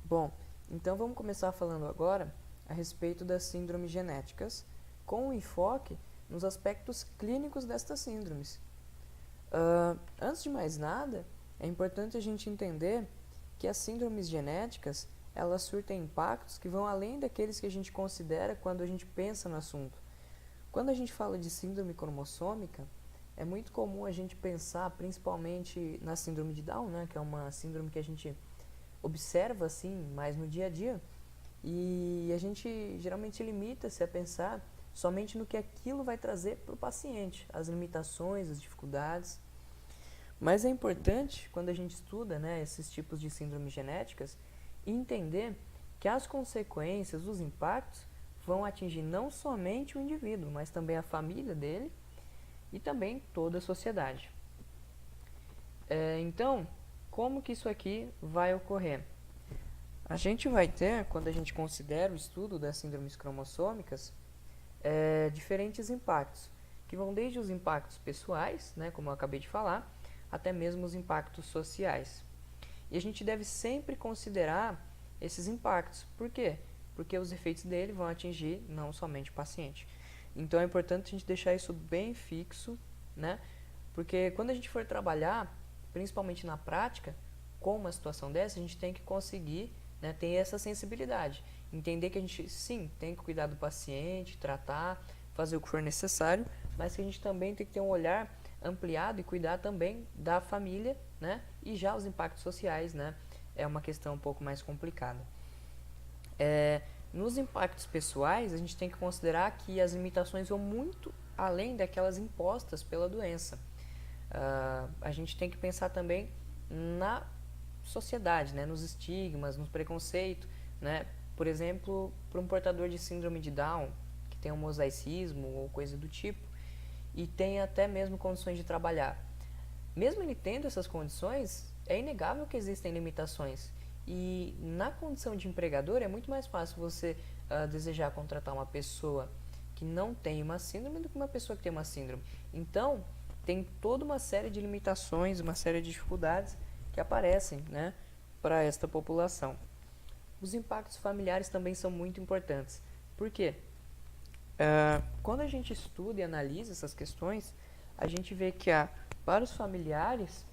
Bom, então vamos começar falando agora a respeito das síndromes genéticas, com um enfoque nos aspectos clínicos destas síndromes. Antes de mais nada, é importante a gente entender que as síndromes genéticas elas surtem impactos que vão além daqueles que a gente considera quando a gente pensa no assunto. Quando a gente fala de síndrome cromossômica, é muito comum a gente pensar principalmente na síndrome de Down, né, que é uma síndrome que a gente observa assim mais no dia a dia, e a gente geralmente limita-se a pensar somente no que aquilo vai trazer para o paciente, as limitações, as dificuldades. Mas é importante, quando a gente estuda, né, esses tipos de síndromes genéticas, entender que as consequências, os impactos, vão atingir não somente o indivíduo, mas também a família dele e também toda a sociedade. Então, como que isso aqui vai ocorrer? A gente vai ter, quando a gente considera o estudo das síndromes cromossômicas, diferentes impactos, que vão desde os impactos pessoais, né, como eu acabei de falar, até mesmo os impactos sociais. E a gente deve sempre considerar esses impactos. Por quê? Porque os efeitos dele vão atingir não somente o paciente. Então é importante a gente deixar isso bem fixo, né? Porque quando a gente for trabalhar, principalmente na prática, com uma situação dessa, a gente tem que conseguir, né, ter essa sensibilidade. Entender que a gente, sim, tem que cuidar do paciente, tratar, fazer o que for necessário, mas que a gente também tem que ter um olhar ampliado e cuidar também da família, né? E já os impactos sociais, né? É uma questão um pouco mais complicada. Nos impactos pessoais, a gente tem que considerar que as limitações vão muito além daquelas impostas pela doença. A gente tem que pensar também na sociedade, né? Nos estigmas, nos preconceitos, né? Por exemplo, para um portador de síndrome de Down, que tem um mosaicismo ou coisa do tipo, e tem até mesmo condições de trabalhar. Mesmo ele tendo essas condições, é inegável que existem limitações. E na condição de empregador é muito mais fácil você desejar contratar uma pessoa que não tem uma síndrome do que uma pessoa que tem uma síndrome. Então, tem toda uma série de limitações, uma série de dificuldades que aparecem, né, para esta população. Os impactos familiares também são muito importantes. Por quê? Quando a gente estuda e analisa essas questões, a gente vê que há, para os familiares,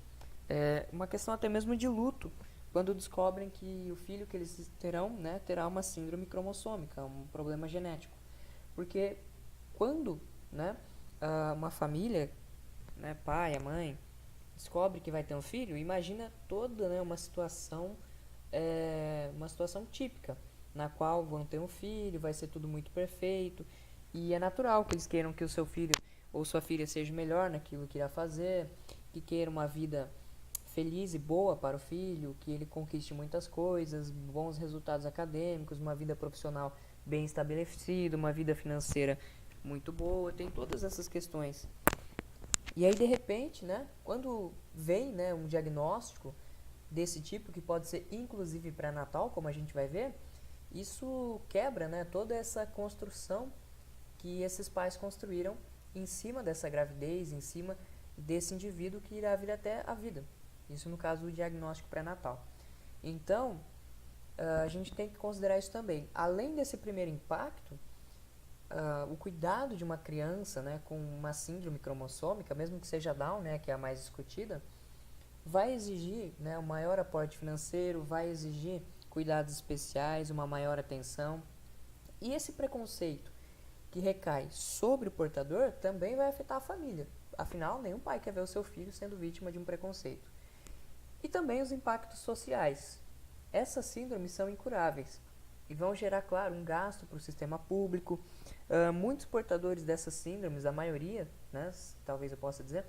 uma questão até mesmo de luto, quando descobrem que o filho que eles terão, né, terá uma síndrome cromossômica, um problema genético. Porque quando, né, uma família, né, pai, a mãe, descobre que vai ter um filho, imagina toda, né, uma situação típica, na qual vão ter um filho, vai ser tudo muito perfeito, e é natural que eles queiram que o seu filho ou sua filha seja melhor naquilo que irá fazer, que queira uma vida feliz e boa para o filho, que ele conquiste muitas coisas, bons resultados acadêmicos, uma vida profissional bem estabelecida, uma vida financeira muito boa, tem todas essas questões. E aí, de repente, né, quando vem, né, um diagnóstico desse tipo, que pode ser inclusive pré-natal, como a gente vai ver, isso quebra, né, toda essa construção que esses pais construíram em cima dessa gravidez, em cima desse indivíduo que irá vir até a vida. Isso no caso do diagnóstico pré-natal. Então, a gente tem que considerar isso também. Além desse primeiro impacto, o cuidado de uma criança, né, com uma síndrome cromossômica, mesmo que seja Down, né, que é a mais discutida, vai exigir, né, um maior aporte financeiro, vai exigir cuidados especiais, uma maior atenção. E esse preconceito que recai sobre o portador também vai afetar a família. Afinal, nenhum pai quer ver o seu filho sendo vítima de um preconceito. E também os impactos sociais. Essas síndromes são incuráveis e vão gerar, claro, um gasto para o sistema público. Muitos portadores dessas síndromes, a maioria, né, talvez eu possa dizer,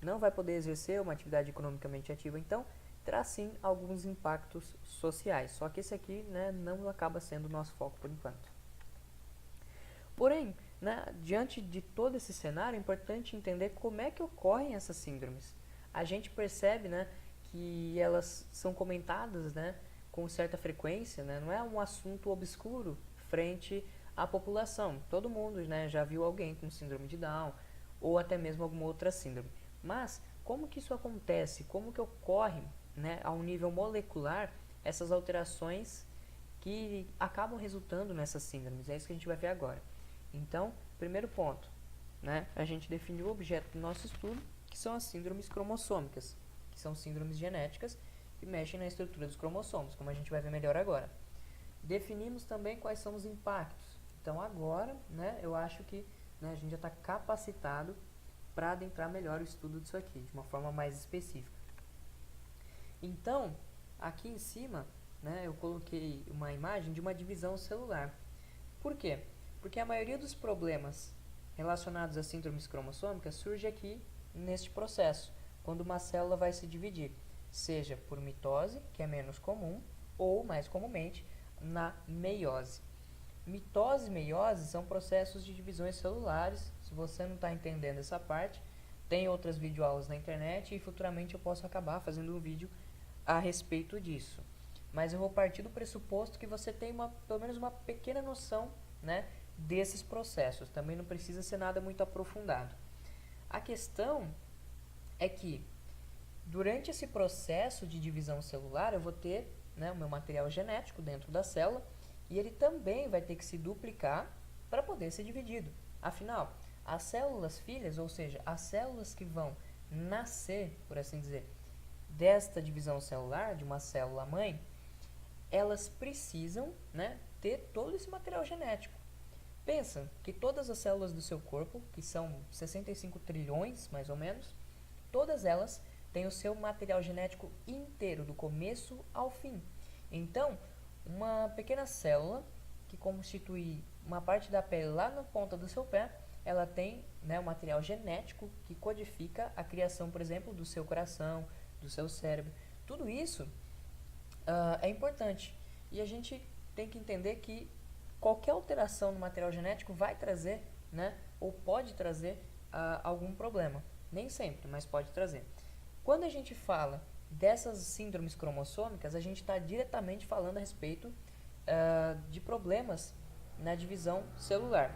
não vai poder exercer uma atividade economicamente ativa, então terá sim alguns impactos sociais. Só que esse aqui, né, não acaba sendo o nosso foco por enquanto. Porém, né, diante de todo esse cenário, é importante entender como é que ocorrem essas síndromes. A gente percebe, né, que elas são comentadas, né, com certa frequência, né, não é um assunto obscuro frente à população. Todo mundo, né, já viu alguém com síndrome de Down ou até mesmo alguma outra síndrome. Mas como que isso acontece? Como que ocorre, né, a um nível molecular essas alterações que acabam resultando nessas síndromes. É isso que a gente vai ver agora. Então, primeiro ponto, né? A gente definiu o objeto do nosso estudo, que são as síndromes cromossômicas, que são síndromes genéticas que mexem na estrutura dos cromossomos, como a gente vai ver melhor agora. Definimos também quais são os impactos. Então, agora, né, eu acho que, né, a gente já está capacitado para adentrar melhor o estudo disso aqui, de uma forma mais específica. Então, aqui em cima, né, eu coloquei uma imagem de uma divisão celular. Por quê? Porque a maioria dos problemas relacionados às síndromes cromossômicas surge aqui neste processo, quando uma célula vai se dividir, seja por mitose, que é menos comum, ou, mais comumente, na meiose. Mitose e meiose são processos de divisões celulares. Se você não está entendendo essa parte, tem outras videoaulas na internet e futuramente eu posso acabar fazendo um vídeo a respeito disso. Mas eu vou partir do pressuposto que você tem pelo menos uma pequena noção, né, desses processos. Também não precisa ser nada muito aprofundado. A questão é que durante esse processo de divisão celular eu vou ter, né, o meu material genético dentro da célula e ele também vai ter que se duplicar para poder ser dividido. Afinal, as células filhas, ou seja, as células que vão nascer, por assim dizer, desta divisão celular, de uma célula mãe, elas precisam, né, ter todo esse material genético. Pensa que todas as células do seu corpo, que são 65 trilhões, mais ou menos, todas elas têm o seu material genético inteiro, do começo ao fim. Então, uma pequena célula, que constitui uma parte da pele lá na ponta do seu pé, ela tem, né, o material genético que codifica a criação, por exemplo, do seu coração, do seu cérebro. Tudo isso é importante. E a gente tem que entender que qualquer alteração no material genético vai trazer, né, ou pode trazer algum problema. Nem sempre, mas pode trazer. Quando a gente fala dessas síndromes cromossômicas, a gente está diretamente falando a respeito de problemas na divisão celular.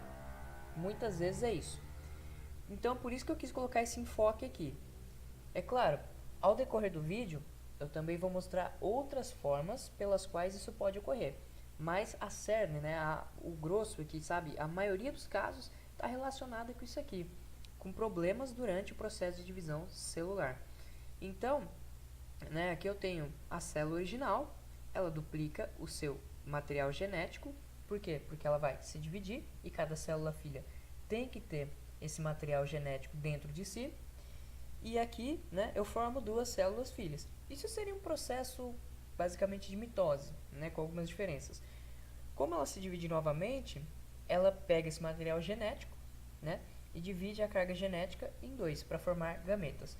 Muitas vezes é isso. Então, por isso que eu quis colocar esse enfoque aqui. É claro, ao decorrer do vídeo, eu também vou mostrar outras formas pelas quais isso pode ocorrer. Mas a cerne, né, o grosso aqui, sabe, a maioria dos casos está relacionada com isso aqui, com problemas durante o processo de divisão celular. Então, né, aqui eu tenho a célula original, ela duplica o seu material genético. Por quê? Porque ela vai se dividir e cada célula filha tem que ter esse material genético dentro de si. E aqui, né, eu formo duas células filhas. Isso seria um processo basicamente de mitose, né, com algumas diferenças. Como ela se divide novamente, ela pega esse material genético, né, e divide a carga genética em dois para formar gametas.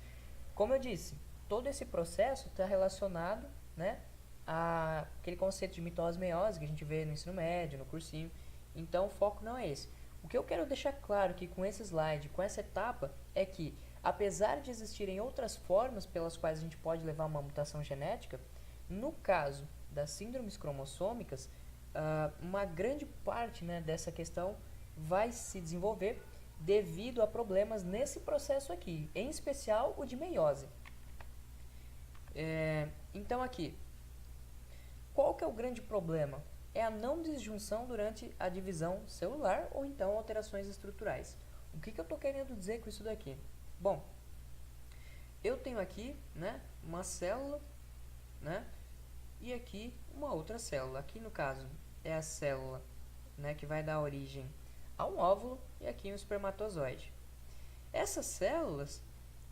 Como eu disse, todo esse processo está relacionado, né, àquele conceito de mitose e meiose que a gente vê no ensino médio, no cursinho. Então o foco não é esse. O que eu quero deixar claro aqui com esse slide, com essa etapa, é que apesar de existirem outras formas pelas quais a gente pode levar uma mutação genética, no caso das síndromes cromossômicas, uma grande parte, né, dessa questão vai se desenvolver devido a problemas nesse processo aqui, em especial o de meiose. Então aqui, qual que é o grande problema? É a não disjunção durante a divisão celular ou então alterações estruturais. O que eu estou querendo dizer com isso daqui? Bom, eu tenho aqui, né, uma célula, né, e aqui uma outra célula. Aqui no caso é a célula, né, que vai dar origem a um óvulo e aqui um espermatozoide. Essas células,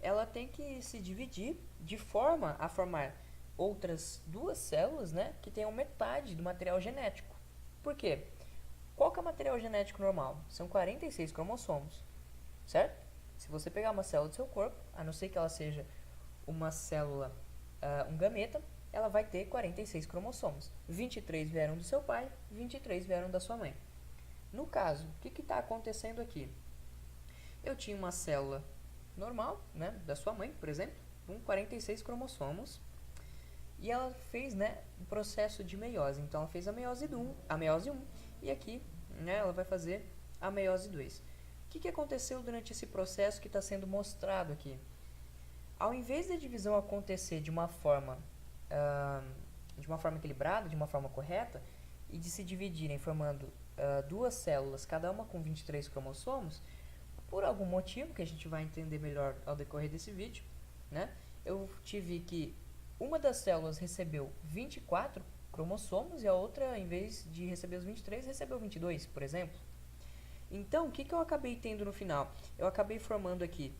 ela tem que se dividir de forma a formar outras duas células, né, que tenham metade do material genético. Por quê? Qual que é o material genético normal? São 46 cromossomos, certo? Se você pegar uma célula do seu corpo, a não ser que ela seja uma célula, um gameta, ela vai ter 46 cromossomos. 23 vieram do seu pai, 23 vieram da sua mãe. No caso, o que está acontecendo aqui? Eu tinha uma célula normal, né, da sua mãe, por exemplo, com 46 cromossomos, e ela fez, né, um processo de meiose. Então, ela fez a meiose 1, e aqui, né, ela vai fazer a meiose 2. O que aconteceu durante esse processo que está sendo mostrado aqui? Ao invés da divisão acontecer de uma forma de uma forma equilibrada, de uma forma correta, e de se dividirem formando duas células, cada uma com 23 cromossomos, por algum motivo que a gente vai entender melhor ao decorrer desse vídeo, né? Eu tive que uma das células recebeu 24 cromossomos e a outra, em vez de receber os 23, recebeu 22, por exemplo. Então, o que eu acabei tendo no final? Eu acabei formando aqui,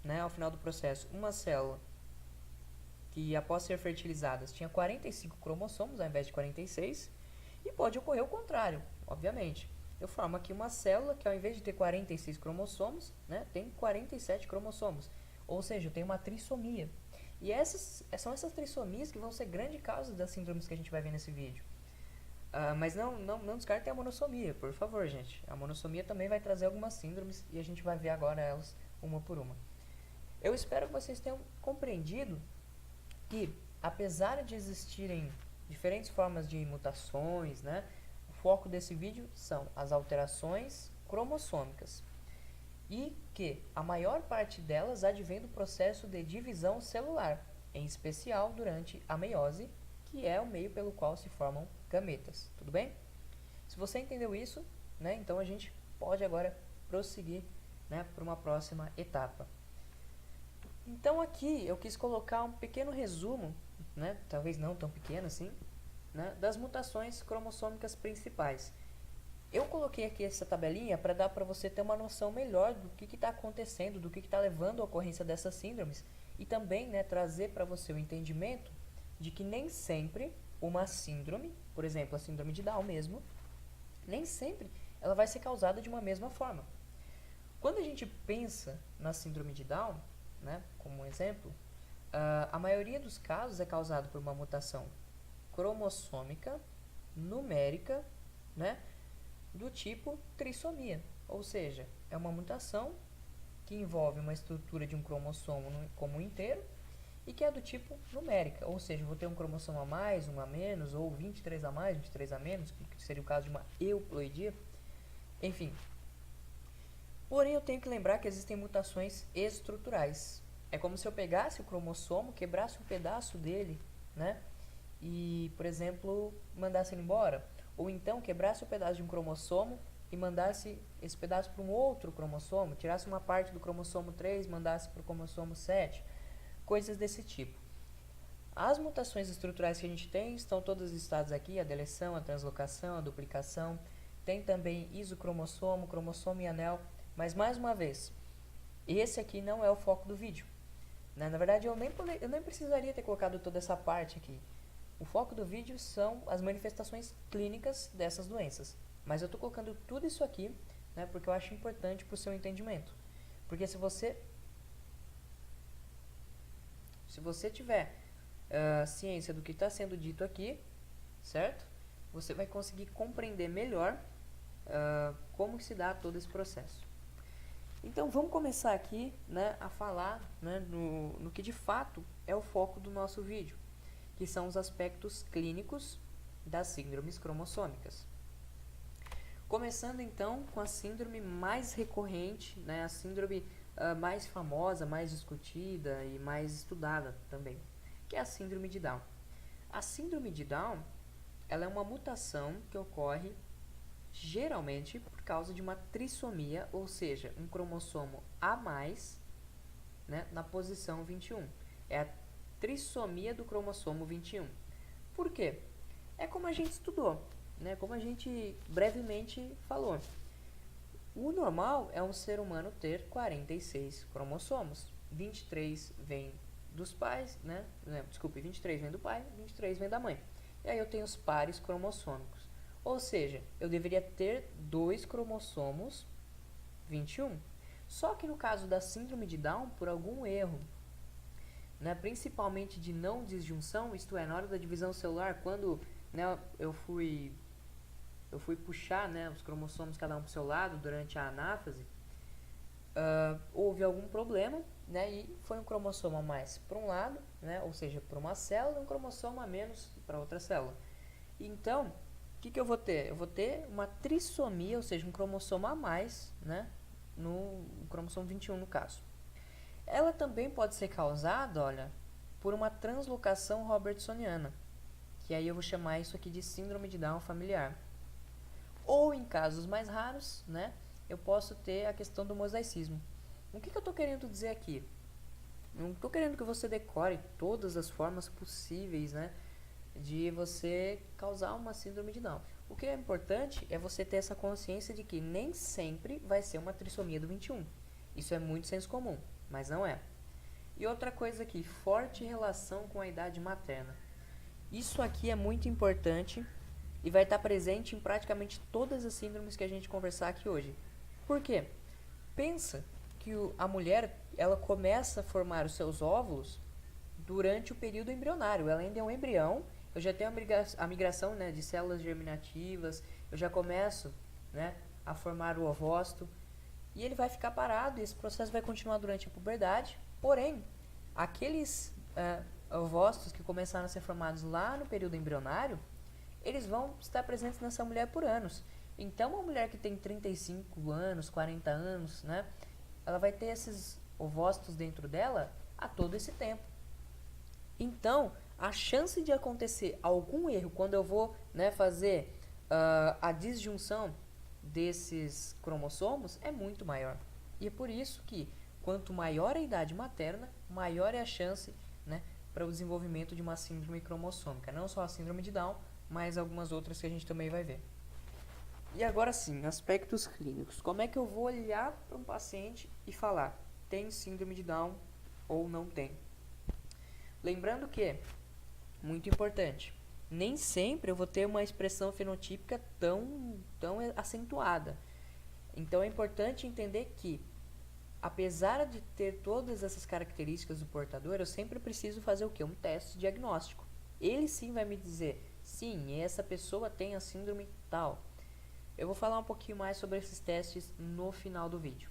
né, ao final do processo, uma célula que, após ser fertilizadas, tinha 45 cromossomos ao invés de 46, e pode ocorrer o contrário, obviamente. Eu formo aqui uma célula que, ao invés de ter 46 cromossomos, né, tem 47 cromossomos, ou seja, eu tenho uma trissomia. E são essas trissomias que vão ser grande causa das síndromes que a gente vai ver nesse vídeo. Mas não descartem a monossomia, por favor, gente. A monossomia também vai trazer algumas síndromes e a gente vai ver agora elas uma por uma. Eu espero que vocês tenham compreendido que, apesar de existirem diferentes formas de mutações, né, o foco desse vídeo são as alterações cromossômicas e que a maior parte delas advém do processo de divisão celular, em especial durante a meiose, que é o meio pelo qual se formam gametas, tudo bem? Se você entendeu isso, né, então a gente pode agora prosseguir, né, para uma próxima etapa. Então aqui eu quis colocar um pequeno resumo, né, talvez não tão pequeno assim, né, das mutações cromossômicas principais. Eu coloquei aqui essa tabelinha para dar para você ter uma noção melhor do que está acontecendo, do que está levando à ocorrência dessas síndromes e também, né, trazer para você o entendimento de que nem sempre uma síndrome, por exemplo, a síndrome de Down mesmo, nem sempre ela vai ser causada de uma mesma forma. Quando a gente pensa na síndrome de Down, né, como um exemplo, a maioria dos casos é causado por uma mutação cromossômica, numérica, né, do tipo trissomia, ou seja, é uma mutação que envolve uma estrutura de um cromossomo como um inteiro e que é do tipo numérica, ou seja, vou ter um cromossomo a mais, um a menos, ou 23 a mais, 23 a menos, que seria o caso de uma euploidia, enfim. Porém, eu tenho que lembrar que existem mutações estruturais. É como se eu pegasse o cromossomo, quebrasse um pedaço dele, né, e, por exemplo, mandasse ele embora. Ou então quebrasse um pedaço de um cromossomo e mandasse esse pedaço para um outro cromossomo, tirasse uma parte do cromossomo 3 e mandasse para o cromossomo 7, coisas desse tipo. As mutações estruturais que a gente tem estão todas listadas aqui, a deleção, a translocação, a duplicação, tem também isocromossomo, cromossomo e anel, mas mais uma vez, esse aqui não é o foco do vídeo. Na verdade, eu nem precisaria ter colocado toda essa parte aqui. O foco do vídeo são as manifestações clínicas dessas doenças. Mas eu estou colocando tudo isso aqui, né, porque eu acho importante para o seu entendimento. Porque se você tiver ciência do que está sendo dito aqui, certo? Você vai conseguir compreender melhor como que se dá todo esse processo. Então vamos começar aqui, né, a falar, né, no que de fato é o foco do nosso vídeo, que são os aspectos clínicos das síndromes cromossômicas. Começando então com a síndrome mais recorrente, né, a síndrome mais famosa, mais discutida e mais estudada também, que é a síndrome de Down. A síndrome de Down, ela é uma mutação que ocorre geralmente por causa de uma trissomia, ou seja, um cromossomo a mais, né, na posição 21. É a trissomia do cromossomo 21. Por quê? É como a gente estudou, né? Como a gente brevemente falou. O normal é um ser humano ter 46 cromossomos. 23 vem dos pais, né? Desculpe, 23 vem do pai, 23 vem da mãe. E aí eu tenho os pares cromossômicos. Ou seja, eu deveria ter 2 cromossomos 21. Só que no caso da síndrome de Down, por algum erro, né, principalmente de não disjunção, isto é, na hora da divisão celular, quando, né, eu fui puxar, né, os cromossomos cada um para o seu lado durante a anáfase, houve algum problema, né, e foi um cromossomo a mais para um lado, né, ou seja, para uma célula, e um cromossomo a menos para outra célula. Então, o que eu vou ter? Eu vou ter uma trissomia, ou seja, um cromossomo a mais, né, no cromossomo 21 no caso. Ela também pode ser causada, olha, por uma translocação robertsoniana. que aí eu vou chamar isso aqui de síndrome de Down familiar. Ou em casos mais raros, né, eu posso ter a questão do mosaicismo. O que eu estou querendo dizer aqui? Não estou querendo que você decore todas as formas possíveis, né, de você causar uma síndrome de Down. O que é importante é você ter essa consciência de que nem sempre vai ser uma trissomia do 21. Isso é muito senso comum, mas não é. E outra coisa aqui, forte relação com a idade materna. Isso aqui é muito importante e vai estar presente em praticamente todas as síndromes que a gente conversar aqui hoje. Por quê? Pensa que a mulher, ela começa a formar os seus óvulos durante o período embrionário. Ela ainda é um embrião, eu já tenho a migração, né, de células germinativas, eu já começo, né, a formar o ovócito, e ele vai ficar parado, e esse processo vai continuar durante a puberdade. Porém, aqueles ovócitos que começaram a ser formados lá no período embrionário, eles vão estar presentes nessa mulher por anos. Então, uma mulher que tem 35 anos, 40 anos, né, ela vai ter esses ovócitos dentro dela a todo esse tempo. Então, a chance de acontecer algum erro quando eu vou, né, fazer a disjunção desses cromossomos é muito maior. E é por isso que, quanto maior a idade materna, maior é a chance, né, para o desenvolvimento de uma síndrome cromossômica. Não só a síndrome de Down, mas algumas outras que a gente também vai ver. E agora sim, aspectos clínicos. Como é que eu vou olhar para um paciente e falar, tem síndrome de Down ou não tem? Lembrando que, muito importante, nem sempre eu vou ter uma expressão fenotípica tão acentuada. Então é importante entender que, apesar de ter todas essas características do portador, eu sempre preciso fazer o quê? Um teste diagnóstico. Ele sim vai me dizer, sim, essa pessoa tem a síndrome tal. Eu vou falar um pouquinho mais sobre esses testes no final do vídeo.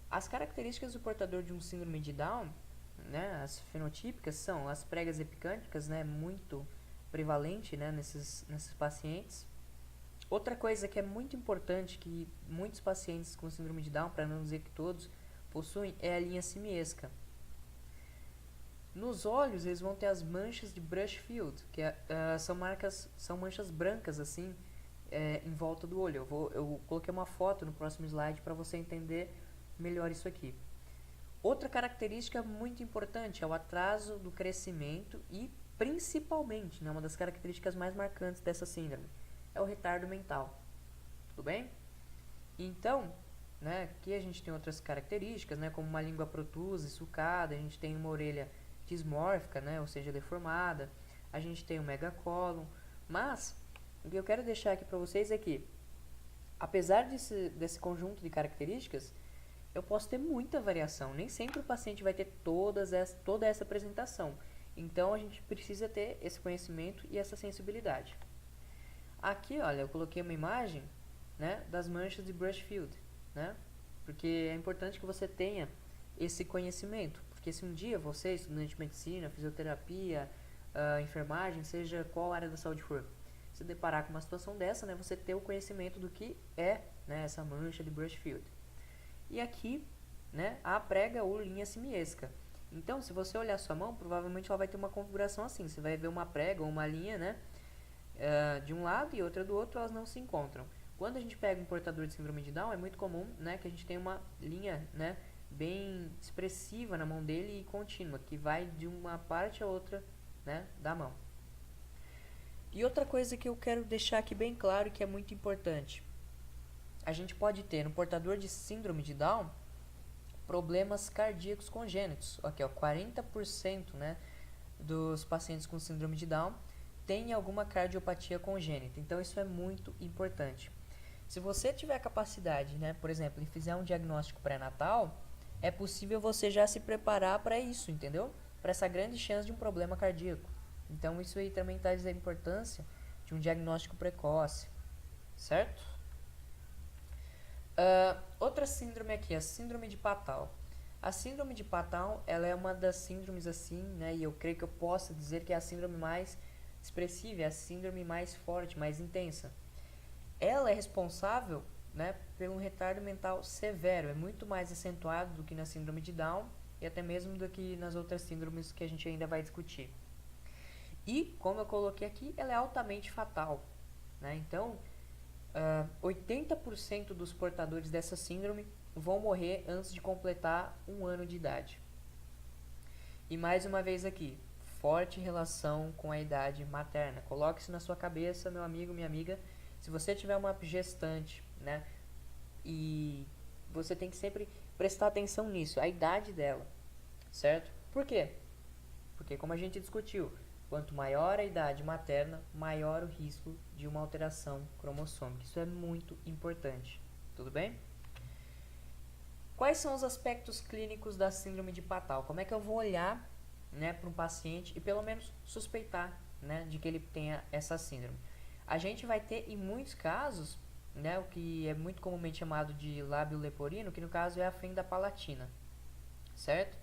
As características do portador de um síndrome de Down, né, as fenotípicas, são as pregas epicânticas, né, muito prevalente, né, nesses pacientes. Outra coisa que é muito importante, que muitos pacientes com síndrome de Down, para não dizer que todos, possuem, é a linha simiesca. Nos olhos, eles vão ter as manchas de Brushfield, que são manchas brancas, assim, em volta do olho. Eu coloquei uma foto no próximo slide para você entender melhor isso aqui. Outra característica muito importante é o atraso do crescimento e, principalmente, né, uma das características mais marcantes dessa síndrome, é o retardo mental. Tudo bem? Então, né, aqui a gente tem outras características, né, como uma língua protusa e sulcada, a gente tem uma orelha dismórfica, né, ou seja, deformada, a gente tem o megacólon, mas o que eu quero deixar aqui para vocês é que, apesar desse conjunto de características, eu posso ter muita variação. Nem sempre o paciente vai ter toda essa apresentação. Então, a gente precisa ter esse conhecimento e essa sensibilidade. Aqui, olha, eu coloquei uma imagem, né, das manchas de Brushfield, né? Porque é importante que você tenha esse conhecimento. Porque se um dia você, estudante de medicina, fisioterapia, enfermagem, seja qual área da saúde for, se deparar com uma situação dessa, né, você ter o conhecimento do que é, né, essa mancha de Brushfield. E aqui, né, a prega ou linha simiesca. Então, se você olhar sua mão, provavelmente ela vai ter uma configuração assim. Você vai ver uma prega ou uma linha, né, de um lado e outra do outro, elas não se encontram. Quando a gente pega um portador de síndrome de Down, é muito comum, né, que a gente tenha uma linha, né, bem expressiva na mão dele e contínua, que vai de uma parte a outra, né, da mão. E outra coisa que eu quero deixar aqui bem claro e que é muito importante. A gente pode ter no portador de síndrome de Down problemas cardíacos congênitos. Aqui, ó, 40%, né, dos pacientes com síndrome de Down tem alguma cardiopatia congênita. Então, isso é muito importante. Se você tiver a capacidade, né, por exemplo, e fizer um diagnóstico pré-natal, é possível você já se preparar para isso, entendeu? Para essa grande chance de um problema cardíaco. Então, isso aí também traz a importância de um diagnóstico precoce, certo? Outra síndrome aqui, a síndrome de Patau. A síndrome de Patau, ela é uma das síndromes assim, né, e eu creio que eu possa dizer que é a síndrome mais expressiva, é a síndrome mais forte, mais intensa. Ela é responsável, né, pelo retardo mental severo, é muito mais acentuado do que na síndrome de Down e até mesmo do que nas outras síndromes que a gente ainda vai discutir. E, como eu coloquei aqui, ela é altamente fatal, né? Então, 80% dos portadores dessa síndrome vão morrer antes de completar 1 ano de idade. E mais uma vez aqui, forte relação com a idade materna. Coloque isso na sua cabeça, meu amigo, minha amiga. Se você tiver uma gestante, né, e você tem que sempre prestar atenção nisso, a idade dela, certo? Por quê? Porque, como a gente discutiu, quanto maior a idade materna, maior o risco de uma alteração cromossômica. Isso é muito importante. Tudo bem? Quais são os aspectos clínicos da síndrome de Patau? Como é que eu vou olhar, né, para um paciente e pelo menos suspeitar, né, de que ele tenha essa síndrome? A gente vai ter, em muitos casos, né, o que é muito comumente chamado de lábio leporino, que no caso é a fenda palatina, certo?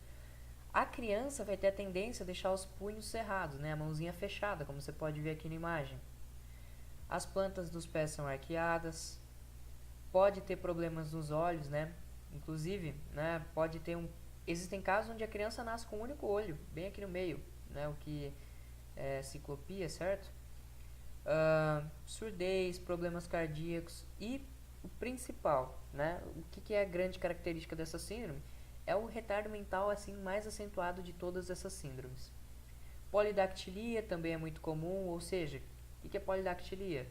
A criança vai ter a tendência a deixar os punhos cerrados, né, a mãozinha fechada, como você pode ver aqui na imagem. As plantas dos pés são arqueadas, pode ter problemas nos olhos, né? Inclusive, né, pode ter existem casos onde a criança nasce com um único olho, bem aqui no meio, né, o que é ciclopia, certo? Surdez, problemas cardíacos e o principal, né, o que é a grande característica dessa síndrome? É o retardo mental assim mais acentuado de todas essas síndromes. Polidactilia também é muito comum, ou seja, o que é polidactilia?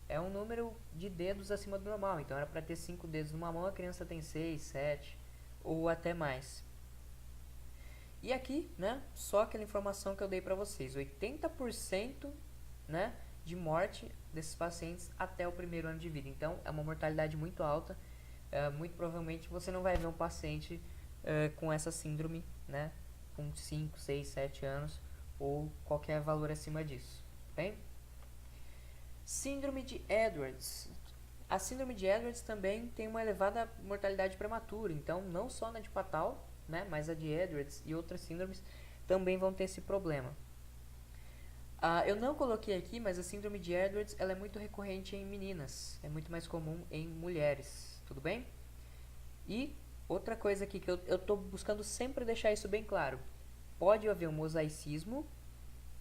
É um número de dedos acima do normal. Então, era para ter 5 dedos numa mão, a criança tem 6, 7 ou até mais. E aqui, né, só aquela informação que eu dei para vocês. 80%, né, de morte desses pacientes até o 1º ano de vida. Então, é uma mortalidade muito alta. Muito provavelmente você não vai ver um paciente com essa síndrome, né, com 5, 6, 7 anos ou qualquer valor acima disso. Bem? Síndrome de Edwards. A síndrome de Edwards também tem uma elevada mortalidade prematura, então não só na de Patau, né, mas a de Edwards e outras síndromes também vão ter esse problema. Eu não coloquei aqui, mas a síndrome de Edwards ela é muito recorrente em meninas, é muito mais comum em mulheres, tudo bem? E outra coisa aqui que eu estou buscando sempre deixar isso bem claro, pode haver um mosaicismo,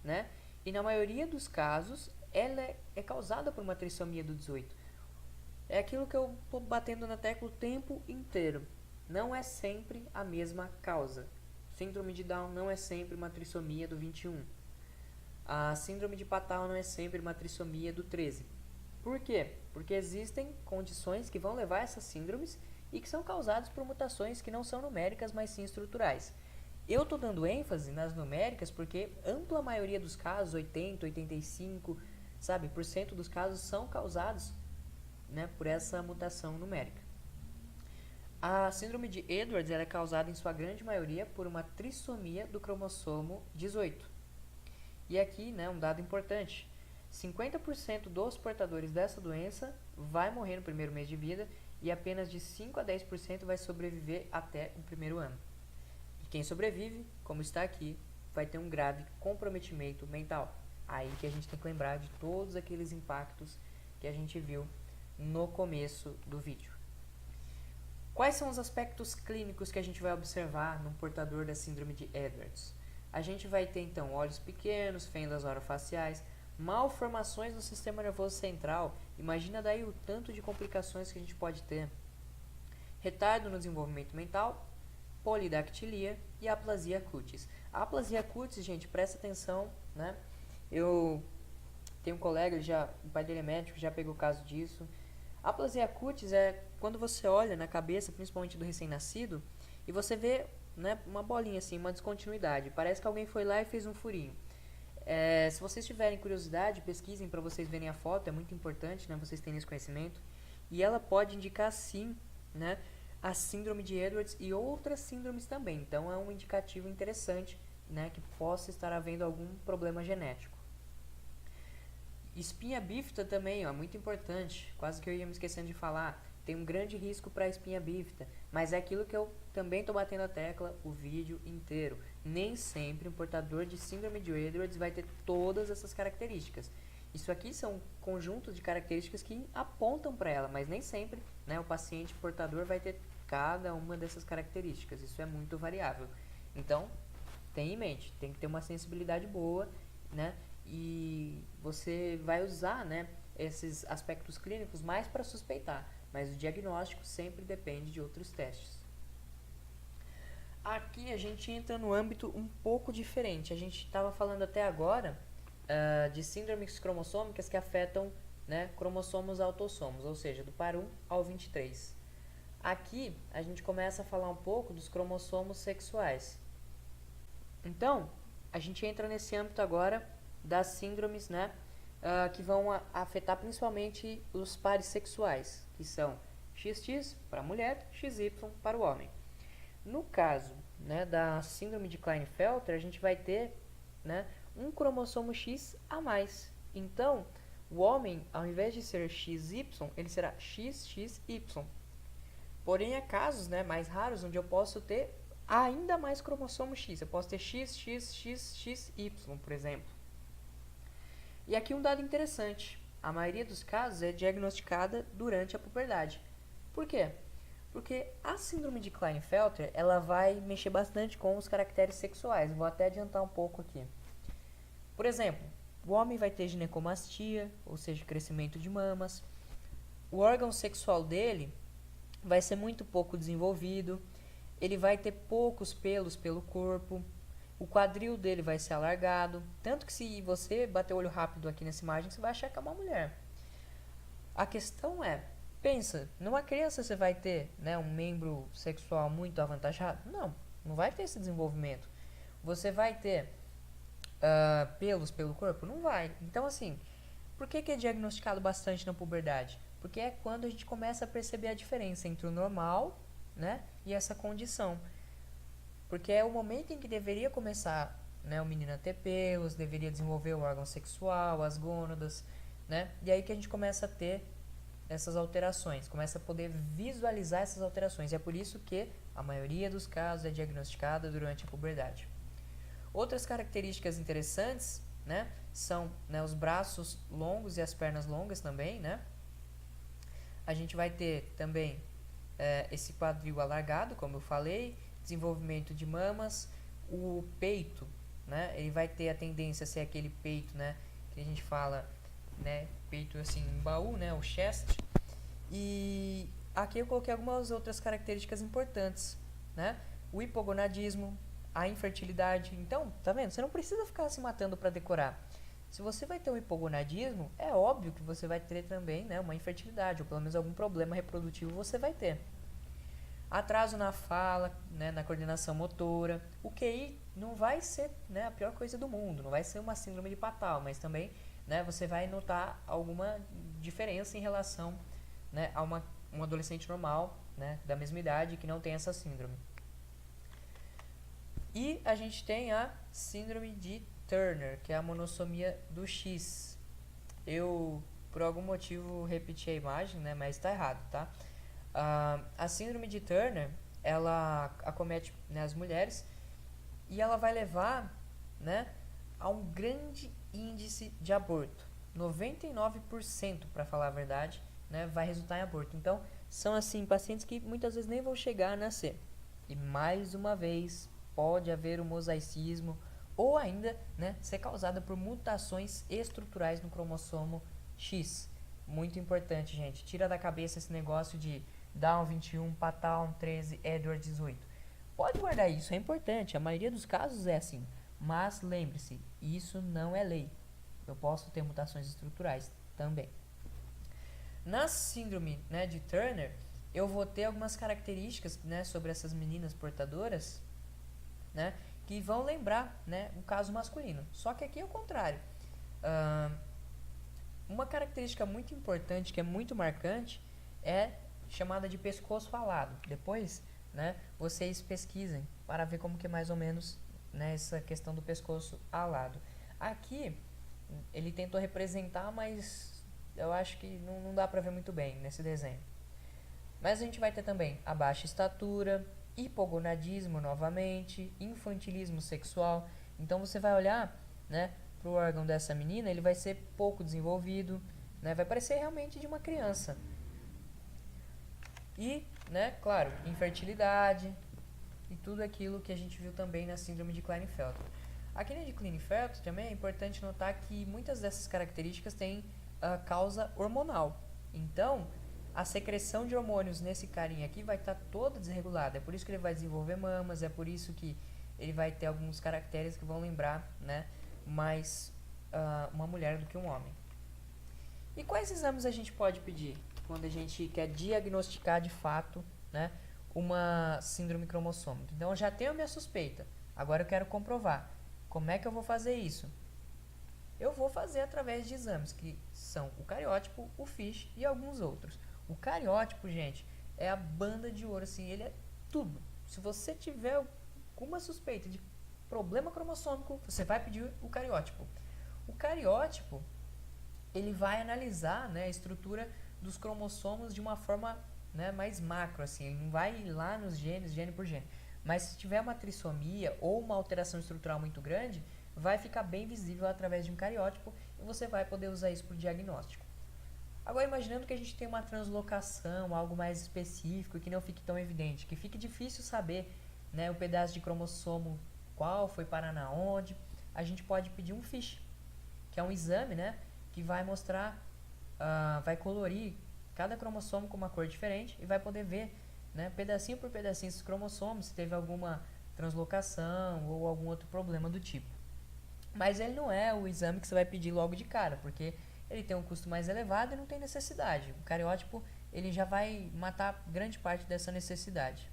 né? E na maioria dos casos ela é causada por uma trissomia do 18. É aquilo que eu estou batendo na tecla o tempo inteiro. Não é sempre a mesma causa. Síndrome de Down não é sempre uma trissomia do 21. A síndrome de Patau não é sempre uma trissomia do 13. Por quê? Porque existem condições que vão levar a essas síndromes e que são causadas por mutações que não são numéricas, mas sim estruturais. Eu estou dando ênfase nas numéricas porque ampla maioria dos casos, 80, 85, sabe, por cento dos casos são causados, né, por essa mutação numérica. A síndrome de Edwards ela é causada em sua grande maioria por uma trissomia do cromossomo 18. E aqui, né, um dado importante, 50% dos portadores dessa doença vai morrer no 1º mês de vida e apenas de 5 a 10% vai sobreviver até o 1º ano. E quem sobrevive, como está aqui, vai ter um grave comprometimento mental. Aí que a gente tem que lembrar de todos aqueles impactos que a gente viu no começo do vídeo. Quais são os aspectos clínicos que a gente vai observar num portador da síndrome de Edwards? A gente vai ter então olhos pequenos, fendas orofaciais, malformações no sistema nervoso central. Imagina daí o tanto de complicações que a gente pode ter. Retardo no desenvolvimento mental, polidactilia e aplasia cutis. A aplasia cutis, gente, presta atenção, né? Eu tenho um colega, o pai dele é médico, já pegou o caso disso. A aplasia cutis é quando você olha na cabeça, principalmente do recém-nascido, e você vê, né, uma bolinha assim, uma descontinuidade. Parece que alguém foi lá e fez um furinho. Se vocês tiverem curiosidade, pesquisem para vocês verem a foto, é muito importante, né, vocês terem esse conhecimento. E ela pode indicar sim, né, a síndrome de Edwards e outras síndromes também. Então é um indicativo interessante, né, que possa estar havendo algum problema genético. Espinha bífida também, ó, muito importante, quase que eu ia me esquecendo de falar. Tem um grande risco para a espinha bífida, mas é aquilo que eu também estou batendo a tecla o vídeo inteiro. Nem sempre um portador de síndrome de Edwards vai ter todas essas características. Isso aqui são conjuntos de características que apontam para ela, mas nem sempre, né, o paciente portador vai ter cada uma dessas características. Isso é muito variável. Então, tenha em mente, tem que ter uma sensibilidade boa, né? e você vai usar, né, esses aspectos clínicos mais para suspeitar, mas o diagnóstico sempre depende de outros testes. Aqui a gente entra no âmbito um pouco diferente. A gente estava falando até agora de síndromes cromossômicas que afetam, né, cromossomos autossomos, ou seja, do par 1 ao 23. Aqui a gente começa a falar um pouco dos cromossomos sexuais. Então, a gente entra nesse âmbito agora das síndromes, né, que vão afetar principalmente os pares sexuais, que são XX para a mulher, XY para o homem. No caso, né, da síndrome de Klinefelter, a gente vai ter, né, um cromossomo X a mais. Então, o homem, ao invés de ser XY, ele será XXY. Porém, há casos, né, mais raros onde eu posso ter ainda mais cromossomo X. Eu posso ter XXXXY, por exemplo. E aqui um dado interessante. A maioria dos casos é diagnosticada durante a puberdade. Por quê? Porque a síndrome de Klinefelter, ela vai mexer bastante com os caracteres sexuais. Vou até adiantar um pouco aqui. Por exemplo, o homem vai ter ginecomastia, ou seja, crescimento de mamas. O órgão sexual dele vai ser muito pouco desenvolvido. Ele vai ter poucos pelos pelo corpo. O quadril dele vai ser alargado. Tanto que se você bater o olho rápido aqui nessa imagem, você vai achar que é uma mulher. A questão é, pensa, numa criança você vai ter, né, um membro sexual muito avantajado? Não, não vai ter esse desenvolvimento. Você vai ter pelos pelo corpo? Não vai. Então, assim, por que é diagnosticado bastante na puberdade? Porque é quando a gente começa a perceber a diferença entre o normal, né, e essa condição. Porque é o momento em que deveria começar, né, o menino a ter pelos, deveria desenvolver o órgão sexual, as gônadas, né? E aí que a gente começa a ter essas alterações, começa a poder visualizar essas alterações. É por isso que a maioria dos casos é diagnosticada durante a puberdade. Outras características interessantes, né, são, né, os braços longos e as pernas longas também, né? A gente vai ter também esse quadril alargado, como eu falei, desenvolvimento de mamas, o peito, né? Ele vai ter a tendência a ser aquele peito, né, que a gente fala, né, peito assim em baú, né, o chest. E aqui eu coloquei algumas outras características importantes, né? O hipogonadismo, a infertilidade. Então, tá vendo? Você não precisa ficar se matando para decorar. Se você vai ter um hipogonadismo, é óbvio que você vai ter também, né, uma infertilidade, ou pelo menos algum problema reprodutivo você vai ter. Atraso na fala, né, na coordenação motora. O QI não vai ser, né, a pior coisa do mundo, não vai ser uma síndrome de Patau, mas também, né, você vai notar alguma diferença em relação, né, a um adolescente normal, né, da mesma idade que não tem essa síndrome. E a gente tem a síndrome de Turner, que é a monossomia do X. Eu, por algum motivo, repeti a imagem, né, mas está errado, tá? A síndrome de Turner, ela acomete, né, as mulheres e ela vai levar, né, a um grande índice de aborto. 99%, para falar a verdade, né, vai resultar em aborto. Então, são assim pacientes que muitas vezes nem vão chegar a nascer. E mais uma vez, pode haver um mosaicismo ou ainda, né, ser causada por mutações estruturais no cromossomo X. Muito importante, gente. Tira da cabeça esse negócio de Down 21, Patau 13, Edward 18. Pode guardar isso, é importante. A maioria dos casos é assim. Mas lembre-se, isso não é lei. Eu posso ter mutações estruturais também. Na síndrome, né, de Turner, eu vou ter algumas características, né, sobre essas meninas portadoras, né, que vão lembrar, né, o caso masculino. Só que aqui é o contrário. Uma característica muito importante, que é muito marcante, é chamada de pescoço alado. Depois, né, vocês pesquisem para ver como que é mais ou menos, né, essa questão do pescoço alado. Aqui, ele tentou representar, mas eu acho que não dá para ver muito bem nesse desenho. Mas a gente vai ter também a baixa estatura, hipogonadismo novamente, infantilismo sexual. Então você vai olhar, né, para o órgão dessa menina, ele vai ser pouco desenvolvido, né, vai parecer realmente de uma criança. E, né, claro, infertilidade e tudo aquilo que a gente viu também na síndrome de Klinefelter. Aqui na de Klinefelter também é importante notar que muitas dessas características têm causa hormonal. Então, a secreção de hormônios nesse carinha aqui vai estar toda desregulada. É por isso que ele vai desenvolver mamas, é por isso que ele vai ter alguns caracteres que vão lembrar, né, mais uma mulher do que um homem. E quais exames a gente pode pedir quando a gente quer diagnosticar de fato, né, uma síndrome cromossômica? Então eu já tenho a minha suspeita, agora eu quero comprovar. Como é que eu vou fazer isso? Eu vou fazer através de exames que são o cariótipo, o FISH e alguns outros. O cariótipo, gente, é a banda de ouro, assim, ele é tudo. Se você tiver alguma suspeita de problema cromossômico, você vai pedir o cariótipo. O cariótipo, ele vai analisar, né, a estrutura dos cromossomos de uma forma, né, mais macro, assim, ele não vai ir lá nos genes, gene por gene. Mas se tiver uma trissomia ou uma alteração estrutural muito grande, vai ficar bem visível através de um cariótipo e você vai poder usar isso para o diagnóstico. Agora, imaginando que a gente tem uma translocação, algo mais específico, que não fique tão evidente, que fique difícil saber, né, o pedaço de cromossomo qual foi parar na onde, a gente pode pedir um FISH, que é um exame, né, que vai mostrar, vai colorir cada cromossomo com uma cor diferente e vai poder ver, né, pedacinho por pedacinho esses cromossomos, se teve alguma translocação ou algum outro problema do tipo. Mas ele não é o exame que você vai pedir logo de cara, porque ele tem um custo mais elevado e não tem necessidade. O cariótipo ele já vai matar grande parte dessa necessidade.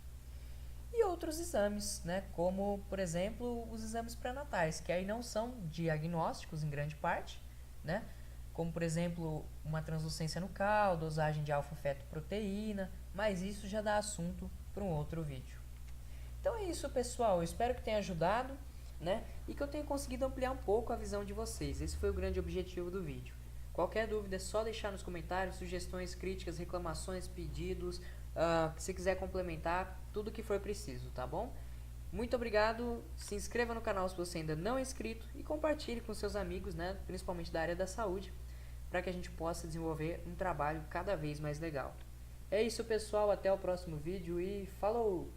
E outros exames, né, como, por exemplo, os exames pré-natais, que aí não são diagnósticos em grande parte, né, como, por exemplo, uma translucência nucal, dosagem de alfa-fetoproteína, mas isso já dá assunto para um outro vídeo. Então é isso, pessoal. Eu espero que tenha ajudado, né, e que eu tenha conseguido ampliar um pouco a visão de vocês. Esse foi o grande objetivo do vídeo. Qualquer dúvida é só deixar nos comentários, sugestões, críticas, reclamações, pedidos, se quiser complementar, tudo que for preciso, tá bom? Muito obrigado, se inscreva no canal se você ainda não é inscrito e compartilhe com seus amigos, né, principalmente da área da saúde, para que a gente possa desenvolver um trabalho cada vez mais legal. É isso, pessoal, até o próximo vídeo e falou!